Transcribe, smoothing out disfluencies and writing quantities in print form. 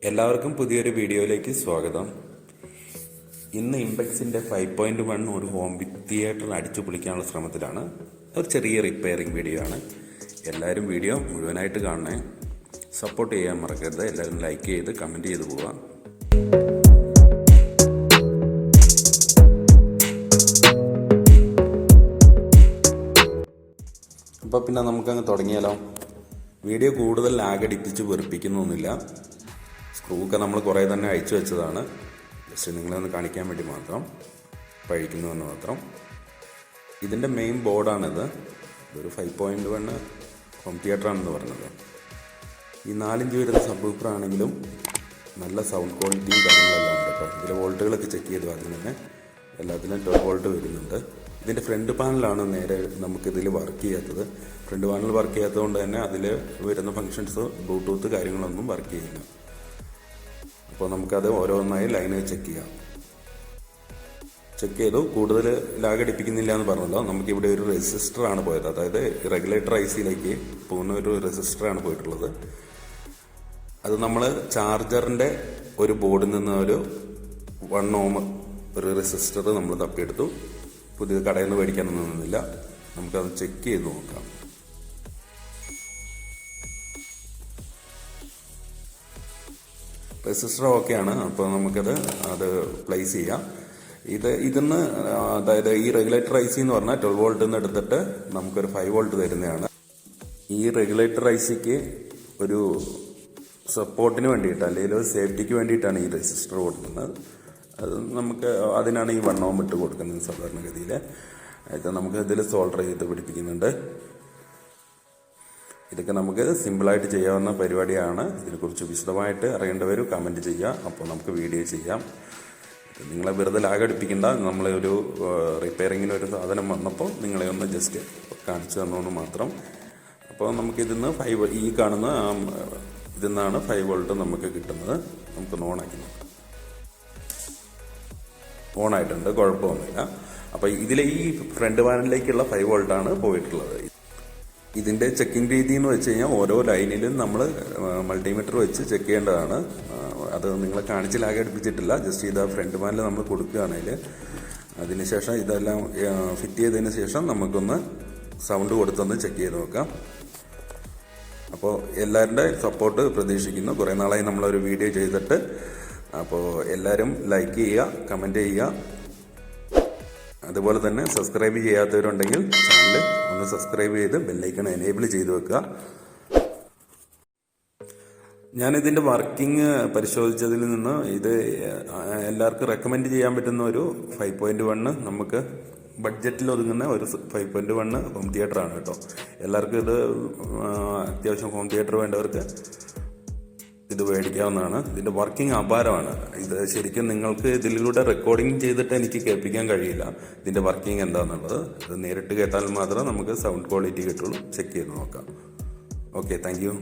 എല്ലാവർക്കും പുതിയൊരു വീഡിയോയിലേക്ക് സ്വാഗതം. ഇന്ന് ഇംപെക്സിൻ്റെ 5.1 ഒരു ഹോം തിയേറ്റർ അടിച്ചു പൊളിക്കാനുള്ള ശ്രമത്തിലാണ്. ഒരു ചെറിയ റിപ്പയറിംഗ് വീഡിയോ ആണ്. എല്ലാവരും വീഡിയോ മുഴുവനായിട്ട് കാണണേ. സപ്പോർട്ട് ചെയ്യാൻ മറക്കരുത്. എല്ലാവരും ലൈക്ക് ചെയ്ത് കമൻറ്റ് ചെയ്ത് പോവാം. അപ്പോൾ പിന്നെ നമുക്കങ്ങ് തുടങ്ങിയാലോ. വീഡിയോ കൂടുതൽ ലാഗടിപ്പിച്ച് വെറുപ്പിക്കുന്നൊന്നുമില്ല. സ്ക്രൂ ഒക്കെ നമ്മൾ കുറേ തന്നെ അയച്ചു വെച്ചതാണ്. ജസ്റ്റ് നിങ്ങളൊന്ന് കാണിക്കാൻ വേണ്ടി മാത്രം, പഴിക്കുന്നുവെന്ന് മാത്രം. ഇതിൻ്റെ മെയിൻ ബോർഡാണിത്. ഇതൊരു 5.1 ഹോം തിയേറ്ററാണെന്ന് പറഞ്ഞത്. ഈ 4 ഇഞ്ച് വരുന്ന സബ് വൂഫർ ആണെങ്കിലും നല്ല സൗണ്ട് ക്വാളിറ്റിയും കാര്യങ്ങളെല്ലാം ഉണ്ട് കേട്ടോ. ഇതിലെ വോൾട്ടുകളൊക്കെ ചെക്ക് ചെയ്ത് അതിന് തന്നെ എല്ലാത്തിലും 12 വോൾട്ട് വരുന്നുണ്ട്. ഇതിൻ്റെ ഫ്രണ്ട് പാനലാണ് നേരെ നമുക്കിതിൽ വർക്ക് ചെയ്യാത്തത്. ഫ്രണ്ട് പാനൽ വർക്ക് ചെയ്യാത്തത് കൊണ്ട് തന്നെ അതിൽ വരുന്ന ഫങ്ഷൻസ് ബ്ലൂടൂത്ത് കാര്യങ്ങളൊന്നും വർക്ക് ചെയ്യില്ല. അപ്പോൾ നമുക്കത് ഓരോന്നായി ലൈന് ചെക്ക് ചെയ്തു. കൂടുതൽ ലാഗടിപ്പിക്കുന്നില്ല എന്ന് പറഞ്ഞല്ലോ. നമുക്കിവിടെ ഒരു റെസിസ്റ്ററാണ് പോയത്. അതായത് റെഗുലേറ്റർ ഐസിയിലേക്ക് പോകുന്ന ഒരു റെസിസ്റ്ററാണ് പോയിട്ടുള്ളത്. അത് നമ്മൾ ചാർജറിൻ്റെ ഒരു ബോർഡിൽ നിന്ന് ഒരു 1 ohm ഒരു റെസിസ്റ്റർ നമ്മൾ തപ്പിയെടുത്തു. പുതിയ കടയിൽ നിന്ന് മേടിക്കാനൊന്നും നിന്നില്ല. നമുക്കത് ചെക്ക് ചെയ്ത് നോക്കാം. റെസിസ്റ്റർ ഓക്കെയാണ്. അപ്പോൾ നമുക്കത് പ്ലേസ് ചെയ്യാം. ഇതിന്ന് അതായത് ഈ റെഗുലേറ്റർ ഐ സി എന്ന് പറഞ്ഞാൽ 12 വോൾട്ട് നിന്ന് എടുത്തിട്ട് നമുക്കൊരു 5 വോൾട്ട് തരുന്നതാണ്. ഈ റെഗുലേറ്റർ ഐ സിക്ക് ഒരു സപ്പോർട്ടിന് വേണ്ടിയിട്ട് അല്ലെങ്കിൽ ഒരു സേഫ്റ്റിക്ക് വേണ്ടിയിട്ടാണ് ഈ റെസിസ്റ്റർ കൊടുക്കുന്നത്. അത് നമുക്ക് അതിനാണ് ഈ 1 ohm ഇട്ട് കൊടുക്കുന്നത് സാധാരണഗതിയിൽ. ഇത് നമുക്ക് ഇതിൽ സോൾഡർ ചെയ്ത് പിടിപ്പിക്കുന്നുണ്ട്. ഇതൊക്കെ നമുക്ക് സിമ്പിളായിട്ട് ചെയ്യാവുന്ന പരിപാടിയാണ്. ഇതിനെക്കുറിച്ച് വിശദമായിട്ട് അറിയേണ്ടവർ കമൻറ്റ് ചെയ്യുക. അപ്പോൾ നമുക്ക് വീഡിയോ ചെയ്യാം. നിങ്ങളെ വെറുതെ ലാഗടിപ്പിക്കേണ്ട. നമ്മളൊരു റിപ്പയറിങ്ങിന് ഒരു സാധനം വന്നപ്പോൾ നിങ്ങളെ ഒന്ന് ജസ്റ്റ് കാണിച്ചു തന്നോന്ന് മാത്രം. അപ്പോൾ നമുക്കിതിന്ന് 5 ഈ കാണുന്ന ഇതിന്നാണ് 5 വോൾട്ട് നമുക്ക് കിട്ടുന്നത്. നമുക്കൊന്ന് ഓണാക്കി നോക്കാം. ഓണായിട്ടുണ്ട്, കുഴപ്പമൊന്നുമില്ല. അപ്പോൾ ഇതിലെ ഈ ഫ്രണ്ട് പാനലിലേക്കുള്ള 5 വോൾട്ടാണ് പോയിട്ടുള്ളത്. ഇതിൻ്റെ ചെക്കിംഗ് രീതി എന്ന് വെച്ച് കഴിഞ്ഞാൽ ഓരോ ലൈനിലും നമ്മൾ മൾട്ടിമീറ്റർ വെച്ച് ചെക്ക് ചെയ്യേണ്ടതാണ്. അത് നിങ്ങളെ കാണിച്ച് ലാഗടിപ്പിച്ചിട്ടില്ല. ജസ്റ്റ് ഇത് ഫ്രണ്ട് പാനൽ നമ്മൾ കൊടുക്കുകയാണെങ്കിൽ അതിനുശേഷം ഇതെല്ലാം ഫിറ്റ് ചെയ്തതിന് ശേഷം നമുക്കൊന്ന് സൗണ്ട് കൊടുത്തൊന്ന് ചെക്ക് ചെയ്ത് നോക്കാം. അപ്പോൾ എല്ലാവരുടെ സപ്പോർട്ട് പ്രതീക്ഷിക്കുന്നു. കുറേ നാളായി നമ്മളൊരു വീഡിയോ ചെയ്തിട്ട്. അപ്പോൾ എല്ലാവരും ലൈക്ക് ചെയ്യുക, കമൻറ്റ് ചെയ്യുക. അതുപോലെ തന്നെ സബ്സ്ക്രൈബ് ചെയ്യാത്തവരുണ്ടെങ്കിൽ ചാനൽ ഒന്ന് സബ്സ്ക്രൈബ് ചെയ്ത് ബെല്ലൈക്കൺ എനേബിൾ ചെയ്ത് വെക്കുക. ഞാനിതിൻ്റെ വർക്കിംഗ് പരിശോധിച്ചതിൽ നിന്ന് ഇത് എല്ലാവർക്കും റെക്കമെൻഡ് ചെയ്യാൻ പറ്റുന്ന ഒരു 5.1 നമുക്ക് ബഡ്ജറ്റിൽ ഒതുങ്ങുന്ന ഒരു 5.1 ഹോം തിയേറ്ററാണ് കേട്ടോ. എല്ലാവർക്കും ഇത് അത്യാവശ്യം ഹോം തിയേറ്റർ വേണ്ടവർക്ക് ഇത് മേടിക്കാവുന്നതാണ്. ഇതിൻ്റെ വർക്കിംഗ് അപാരമാണ്. ഇത് ശരിക്കും നിങ്ങൾക്ക് ഇതിലൂടെ റെക്കോർഡിംഗ് ചെയ്തിട്ട് എനിക്ക് കേൾപ്പിക്കാൻ കഴിയില്ല ഇതിൻ്റെ വർക്കിംഗ് എന്താണെന്നുള്ളത്. ഇത് നേരിട്ട് കേട്ടാൽ മാത്രമേ നമുക്ക് സൗണ്ട് ക്വാളിറ്റി കിട്ടുള്ളൂ. ചെക്ക് ചെയ്ത് നോക്കാം. Okay, thank you.